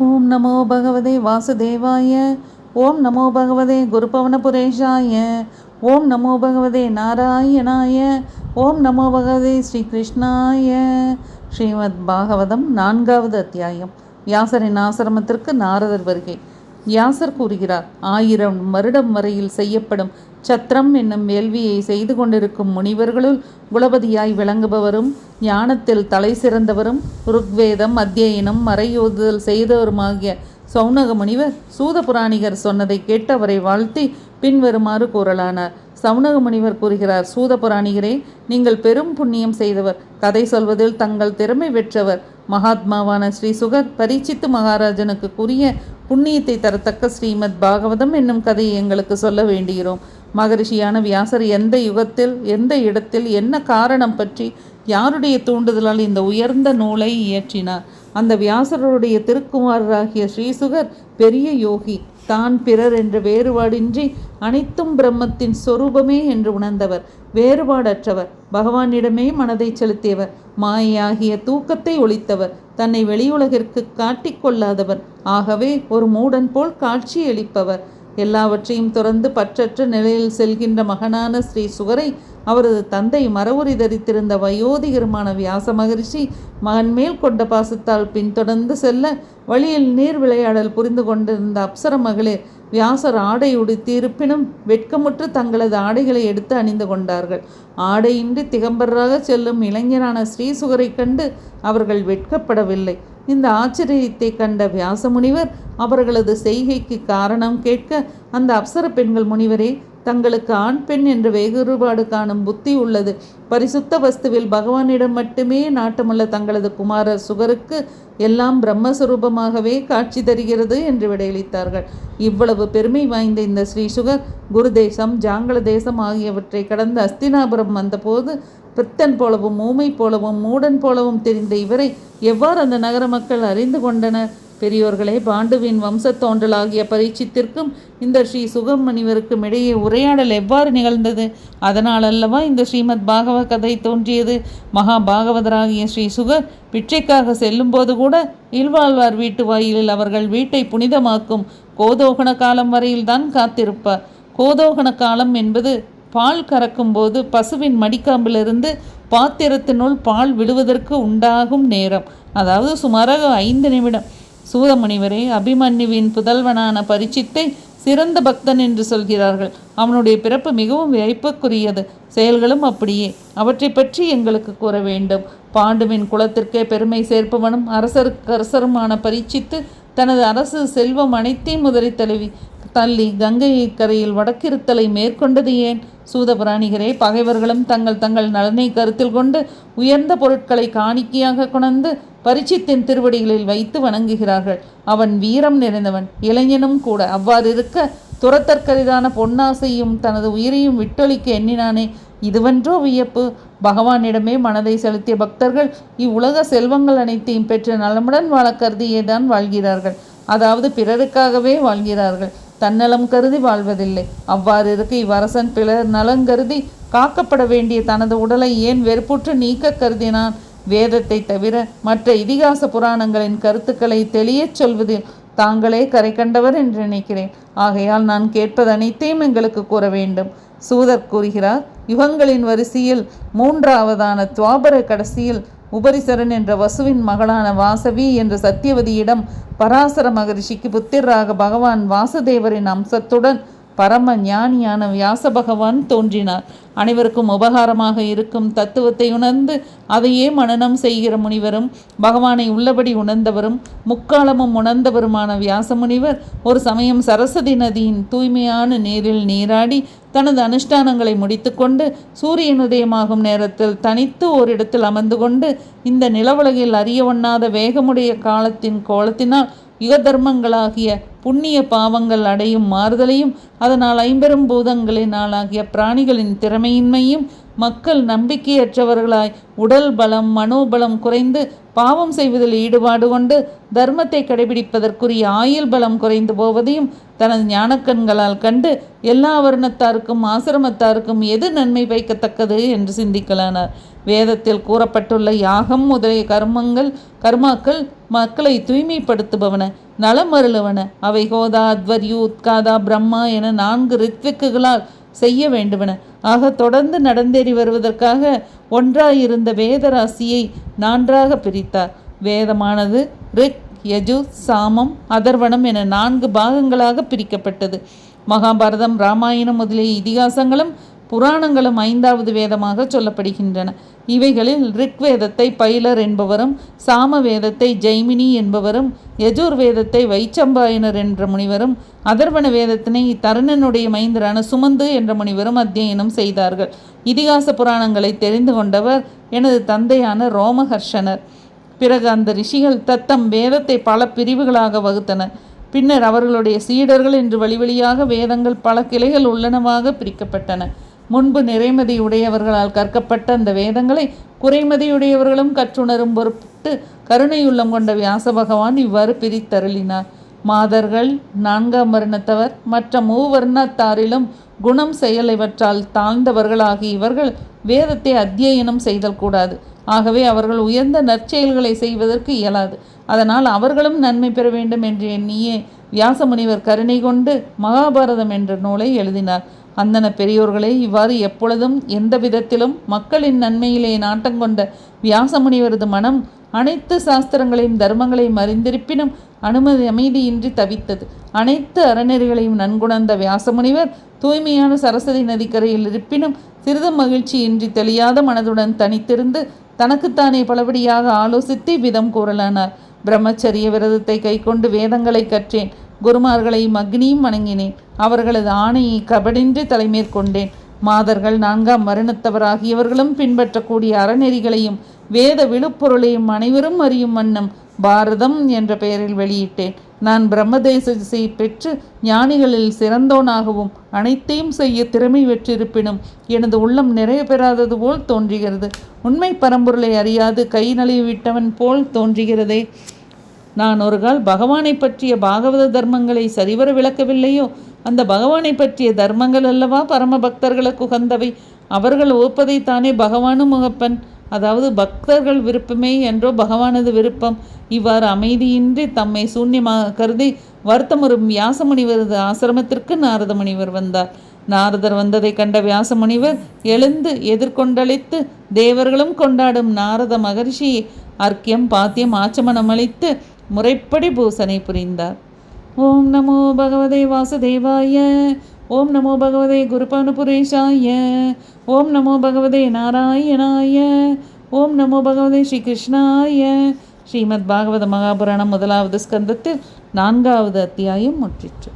ஓம் நமோ பகவதே வாசுதேவாய. ஓம் நமோ பகவதே குருபவனபுரேஷாய. ஓம் நமோ பகவதே நாராயணாய. ஓம் நமோ பகவதே ஸ்ரீ கிருஷ்ணாய. ஸ்ரீமத் பாகவதம் 4வது அத்தியாயம். வியாசரின் ஆசிரமத்திற்கு நாரதர் வருகை. வியாசர் கூறுகிறார், 1000 வருடம் வரையில் செய்யப்படும் சத்திரம் என்னும் வேள்வியை செய்து கொண்டிருக்கும் முனிவர்களுள் குலபதியாய் விளங்குபவரும் ஞானத்தில் தலை சிறந்தவரும் ருக்வேதம் அத்தியனம் மறையோதுதல் செய்தவருமாகிய சௌனக முனிவர் சூதபுராணிகர் சொன்னதை கேட்டு அவரை வாழ்த்தி பின்வருமாறு கூறலானார். சௌனக முனிவர் கூறுகிறார், சூதபுராணிகரே, நீங்கள் பெரும் புண்ணியம் செய்தவர், கதை சொல்வதில் தங்கள் திறமை பெற்றவர். மகாத்மாவான ஸ்ரீ சுகர் பரீட்சித்து மகாராஜனுக்கு கூறிய புண்ணியத்தை தரத்தக்க ஸ்ரீமத் பாகவதம் என்னும் கதையை எங்களுக்கு சொல்ல வேண்டுகிறோம். மகரிஷியான வியாசர் எந்த யுகத்தில் எந்த இடத்தில் என்ன காரணம் பற்றி யாருடைய தூண்டுதலால் இந்த உயர்ந்த நூலை இயற்றினார்? அந்த வியாசருடைய திருக்குமாரராகிய ஸ்ரீசுகர் பெரிய யோகி. தான் பிறர் என்ற வேறுபாடின்றி அனைத்தும் பிரம்மத்தின் சொரூபமே என்று உணர்ந்தவர், வேறுபாடற்றவர், பகவானிடமே மனதை செலுத்தியவர், மாயாகிய தூக்கத்தை ஒழித்தவர், தன்னை வெளியுலகிற்கு காட்டிக்கொள்ளாதவர், ஆகவே ஒரு மூடன் போல் காட்சியளிப்பவர். எல்லாவற்றையும் துறந்து பற்றற்ற நிலையில் செல்கின்ற மகனான ஸ்ரீ சுகரை அவரது தந்தை மரவுரி தரித்திருந்த வயோதிகரமான வியாச மகரிஷி மகன் மேல் கொண்ட பாசத்தால் பின்தொடர்ந்து செல்ல வழியில் நீர் விளையாடல் புரிந்து கொண்டிருந்த அப்சர மகளிர் வியாசர் ஆடை உடுத்தி இருப்பினும் வெட்கமுற்று தங்களது ஆடைகளை எடுத்து அணிந்து கொண்டார்கள். ஆடையின்றி திகம்பராக செல்லும் இளைஞரான ஸ்ரீசுகரை கண்டு அவர்கள் வெட்கப்படவில்லை. இந்த ஆச்சரியத்தை கண்ட வியாச முனிவர் அவர்களது செய்கைக்கு காரணம் கேட்க, அந்த அப்சர பெண்கள், முனிவரே, தங்களுக்கு ஆண் பெண் என்ற வேறுபாடு காணும் புத்தி உள்ளது. பரிசுத்த வஸ்துவில் பகவானிடம் மட்டுமே நாட்டமுள்ள தங்களது குமாரர் சுகருக்கு எல்லாம் பிரம்மஸ்வரூபமாகவே காட்சி தருகிறது என்று விடையளித்தார்கள். இவ்வளவு பெருமை வாய்ந்த இந்த ஸ்ரீ சுகர் குருதேசம் ஜாங்கல தேசம் ஆகியவற்றை கடந்து அஸ்தினாபுரம் வந்தபோது பித்தன் போலவும் ஊமை போலவும் மூடன் போலவும் தெரிந்த இவரை எவ்வாறு அந்த நகர மக்கள் அறிந்து கொண்டனர்? பெரியோர்களே, பாண்டுவின் வம்சத்தோன்றலாகிய பரீட்சித்திற்கும் இந்த ஸ்ரீ சுகமணிவருக்கும் இடையே உரையாடல் எவ்வாறு நிகழ்ந்தது? அதனால் அல்லவா இந்த ஸ்ரீமத் பாகவத கதை தோன்றியது. மகா பாகவதராகிய ஸ்ரீ சுகர் பிச்சைக்காக செல்லும்போது கூட இல்வாழ்வார் வீட்டு வாயிலில் அவர்கள் வீட்டை புனிதமாக்கும் கோதோகண காலம் வரையில்தான் காத்திருப்பார். கோதோகண காலம் என்பது பால் கறக்கும் போது பசுவின் மடிக்காம்பிலிருந்து பாத்திரத்தினுள் பால் விடுவதற்கு உண்டாகும் நேரம், அதாவது சுமாராக 5 நிமிடம். சூதமுனிவரே, அபிமன்யுவின் புதல்வனான பரீட்சித்தை சிறந்த பக்தன் என்று சொல்கிறார்கள். அவனுடைய பிறப்பு மிகவும் வியப்புக்குரியது, செயல்களும் அப்படியே. அவற்றை பற்றி எங்களுக்கு கூற வேண்டும். பாண்டுவின் குலத்திற்கே பெருமை சேர்ப்பவனும் அரசருக்கு அரசருமான பரீட்சித்து தனது அரசு செல்வம் அனைத்தையும் உதறி தள்ளி கங்கை கரையில் வடக்கிருத்தலை மேற்கொண்டது ஏன்? சூதபுராணிகரே, பகைவர்களும் தங்கள் நலனை கருத்தில் கொண்டு உயர்ந்த பொருட்களை காணிக்கையாக கொணர்ந்து பரீட்சித்தின் திருவடிகளில் வைத்து வணங்குகிறார்கள். அவன் வீரம் நிறைந்தவன், இளைஞனும் கூட. அவ்வாறு இருக்க துறத்தற்கரிதான பொன்னாசையும் தனது உயிரையும் விட்டொழிக்க எண்ணினானே, இதுவென்றோ வியப்பு. பகவானிடமே மனதை செலுத்திய பக்தர்கள் இவ்வுலக செல்வங்கள் அனைத்தையும் பெற்று நலமுடன் வாழ கருதியே தான் வாழ்கிறார்கள். அதாவது பிறருக்காகவே வாழ்கிறார்கள், தன்னலம் கருதி வாழ்வதில்லை. அவ்வாறு இருக்க இவ்வரசன் பிறர் நலம் கருதி காக்கப்பட வேண்டிய தனது உடலை ஏன் வெறுப்புற்று நீக்க கருதினான்? வேதத்தை தவிர மற்ற இதிகாச புராணங்களின் கருத்துக்களை தெளியச் சொல்வதில் தாங்களே கரை கண்டவர் என்று நினைக்கிறேன். ஆகையால் நான் கேட்பது அனைத்தையும் எங்களுக்கு கூற வேண்டும். சூதர் கூறுகிறார், யுகங்களின் வரிசையில் 3வதான துவாபர கடைசியில் உபரிசரன் என்ற வசுவின் மகளான வாசவி என்ற சத்தியவதியிடம் பராசர மகரிஷிக்கு புத்திராக பகவான் வாசுதேவரின் அம்சத்துடன் பரம ஞானியான வியாச பகவான் தோன்றினார். அனைவருக்கும் உபகாரமாக இருக்கும் தத்துவத்தை உணர்ந்து அதையே மனனம் செய்கிற முனிவரும் பகவானை உள்ளபடி உணர்ந்தவரும் முக்காலமும் உணர்ந்தவருமான வியாச முனிவர் ஒரு சமயம் சரஸ்வதி நதியின் தூய்மையான நீரில் நீராடி தனது அனுஷ்டானங்களை முடித்து கொண்டு சூரியன் உதயமாகும் நேரத்தில் தனித்து ஓரிடத்தில் அமர்ந்து கொண்டு இந்த நிலவுலகில் அறிய ஒண்ணாத வேகமுடைய காலத்தின் கோலத்தினால் யுக தர்மங்களாகிய புண்ணிய பாவங்கள் அடையும் மாறுதலையும் அதனால் 50 பூதங்களினாலாகிய பிராணிகளின் திறமையின்மையும் மக்கள் நம்பிக்கையற்றவர்களாய் உடல் பலம் மனோபலம் குறைந்து பாவம் செய்வதில் ஈடுபாடு கொண்டு தர்மத்தை கடைபிடிப்பதற்குரிய ஆயுள் பலம் குறைந்து போவதையும் தனது ஞானக்கண்களால் கண்டு எல்லா வர்ணத்தாருக்கும் ஆசிரமத்தாருக்கும் எது நன்மை பயக்கத்தக்கது என்று சிந்திக்கலானார். வேதத்தில் கூறப்பட்டுள்ள யாகம் முதலிய கர்மாக்கள் மக்களை தூய்மைப்படுத்துபவன. நலமருளுவன. அவை ஹோதா, அத்வர்யு, உத்காதா, பிரம்மா என 4 ரித்விக்குகளால் செய்ய வேண்டுவன. ஆக தொடர்ந்து நடந்தேறி வருவதற்காக ஒன்றாயிருந்த வேதராசியை 4ஆக பிரித்தார். வேதமானது ரிக், யஜு, சாமம், அதர்வணம் என 4 பாகங்களாக பிரிக்கப்பட்டது. மகாபாரதம், ராமாயணம் முதலிய இதிகாசங்களும் புராணங்களும் 5வது வேதமாக சொல்லப்படுகின்றன. இவைகளில் ரிக் வேதத்தை பைலர் என்பவரும், சாம வேதத்தை ஜெய்மினி என்பவரும், யஜுர் வேதத்தை வைச்சம்பாயனர் என்ற முனிவரும், அதர்வண வேதத்தினை தருணனுடைய மைந்தரான சுமந்து என்ற முனிவரும் அத்தியனம் செய்தார்கள். இதிகாச புராணங்களை தெரிந்து கொண்டவர் எனது தந்தையான ரோமஹர்ஷனர். பிறகு அந்த ரிஷிகள் தத்தம் வேதத்தை பல பிரிவுகளாக வகுத்தனர். பின்னர் அவர்களுடைய சீடர்கள் என்று வழிவழியாக வேதங்கள் பல கிளைகள் உள்ளனவாக பிரிக்கப்பட்டன. முன்பு நிறைமதியுடையவர்களால் கற்கப்பட்ட அந்த வேதங்களை குறைமதியுடையவர்களும் கற்றுணரும் பொருட்டு கருணையுள்ளம் கொண்ட வியாச பகவான் இவ்வாறு பிரித்தருளினார். மாதர்கள், 4ஆம் வர்ணத்தவர், மற்ற 3 வர்ணத்தாரிலும் குணம் செயல் இவற்றால் தாழ்ந்தவர்களாகி இவர்கள் வேதத்தை அத்தியனம் செய்தல் கூடாது. ஆகவே அவர்கள் உயர்ந்த நற்செயல்களை செய்வதற்கு இயலாது. அதனால் அவர்களும் நன்மை பெற வேண்டும் என்று எண்ணியே வியாசமுனிவர் கருணை கொண்டு மகாபாரதம் என்ற நூலை எழுதினார். அந்தன பெரியோர்களே, இவ்வாறு எப்பொழுதும் எந்த விதத்திலும் மக்களின் நன்மையிலே நாட்டங்கொண்ட வியாசமுனிவரது மனம் அனைத்து சாஸ்திரங்களையும் தர்மங்களையும் அறிந்திருப்பினும் அமைதியின்றி தவித்தது. அனைத்து அறநெறிகளையும் நன்குணர்ந்த வியாசமுனிவர் தூய்மையான சரஸ்வதி நதிக்கரையில் இருப்பினும் சிறிதும் மகிழ்ச்சியின்றி தெளியாத மனதுடன் தனித்திருந்து தனக்குத்தானே பலபடியாக ஆலோசித்து விதம் கூறலானார். பிரம்மச்சரிய விரதத்தை கைக்கொண்டு வேதங்களை கற்றேன். குருமார்களையும் அக்னியும் வணங்கினேன். அவர்களது ஆணையை கபடின்றி தலைமேற்கொண்டேன். மாதர்கள், 4ஆம் வருணத்தவராகியவர்களும் பின்பற்றக்கூடிய அறநெறிகளையும் வேத விழுப்பொருளையும் அனைவரும் அறியும் வண்ணம் பாரதம் என்ற பெயரில் வெளியிட்டேன். நான் பிரம்மதேசத்தை பெற்று ஞானிகளில் சிறந்தோனாகவும் அனைத்தையும் செய்ய திறமை பெற்றிருப்பினும் எனது உள்ளம் நிறைய பெறாதது போல் தோன்றுகிறது. உண்மை பரம்பொருளை அறியாது கை நழுவிவிட்டவன் போல் தோன்றுகிறதே. நான் ஒரு கால் பகவானை பற்றிய பாகவத தர்மங்களை சரிவர விளக்கவில்லையோ? அந்த பகவானை பற்றிய தர்மங்கள் அல்லவா பரம பக்தர்களுக்கு உகந்தவை. அவர்கள் ஒப்பதைத்தானே பகவானும் முகப்பன். அதாவது பக்தர்கள் விருப்பமே என்றோ பகவானது விருப்பம். இவ்வாறு அமைதியின்றி தம்மை சூன்யமாக கருதி வருத்தமுறும் வியாசமுனிவரது ஆசிரமத்திற்கு நாரத முனிவர் வந்தார். நாரதர் வந்ததை கண்ட வியாசமுனிவர் எழுந்து எதிர்கொண்டளித்து தேவர்களும் கொண்டாடும் நாரத மகர்ஷியை அர்க்கியம், பாத்தியம், ஆச்சமனம் அளித்து முறைப்படி பூசனை புரிந்தார். ஓம் நமோ பகவதே வாசுதேவாய. ஓம் நமோ பகவதே குருபவனபுரேஷாய. ஓம் நமோ பகவதே நாராயணாய. ஓம் நமோ பகவதே ஸ்ரீ கிருஷ்ணாய. ஸ்ரீமத் பாகவத மகாபுராணம் 1வது ஸ்கந்தத்தில் 4வது அத்தியாயம் முற்றிற்று.